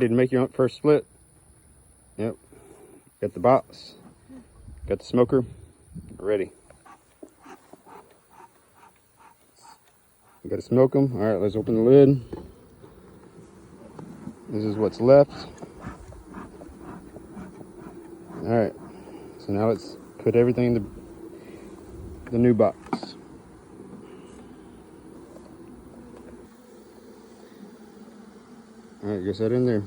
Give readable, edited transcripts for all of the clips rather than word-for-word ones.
Did you make your own first split? Yep. Got the box. Got the smoker. Ready. We gotta smoke them. All right, let's open the lid. This is what's left. All right. So now let's put everything in the new box. All right, get that in there.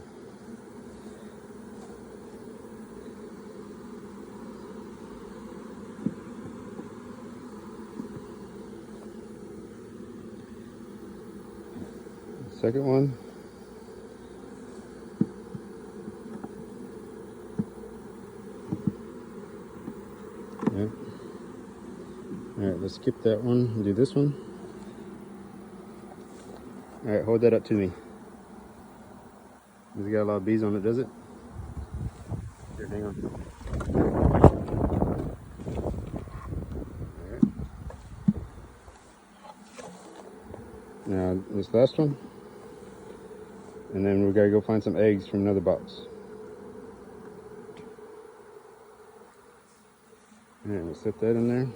Second one. Yep. All right, let's skip that one and do this one. All right, hold that up to me. It's got a lot of bees on it, does it? Here, hang on. All right. Now this last one, and then we gotta go find some eggs from another box. All right, we'll set that in there.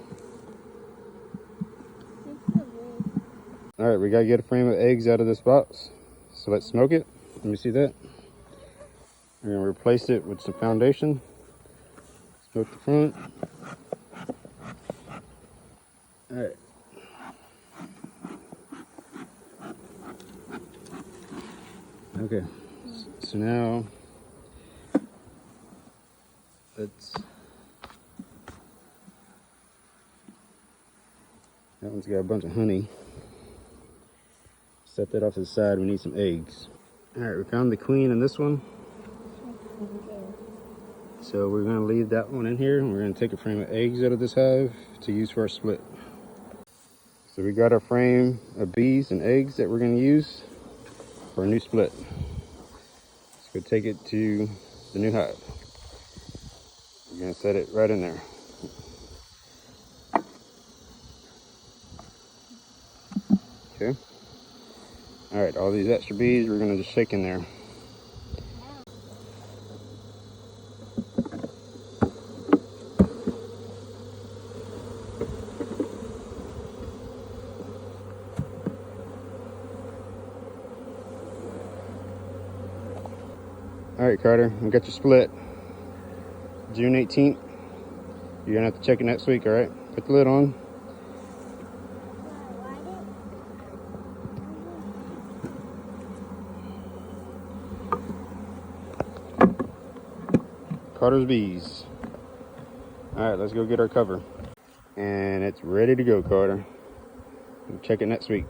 All right, we gotta get a frame of eggs out of this box. So let's smoke it. Let me see that. We're gonna replace it with some foundation. Smoke the front. All right. Okay, so now let's, that one's got a bunch of honey. Set that off to the side, we need some eggs. All right, we found the queen in this one. So we're gonna leave that one in here, and we're gonna take a frame of eggs out of this hive to use for our split. So we got our frame of bees and eggs that we're gonna use for a new split. Let's go take it to the new hive. We're gonna set it right in there. Okay. All right, all these extra bees we're gonna just shake in there. All right, Carter, we got your split. June 18th. You're gonna have to check it next week, all right? Put the lid on. Carter's bees. All right, let's go get our cover. And it's ready to go, Carter. We'll check it next week.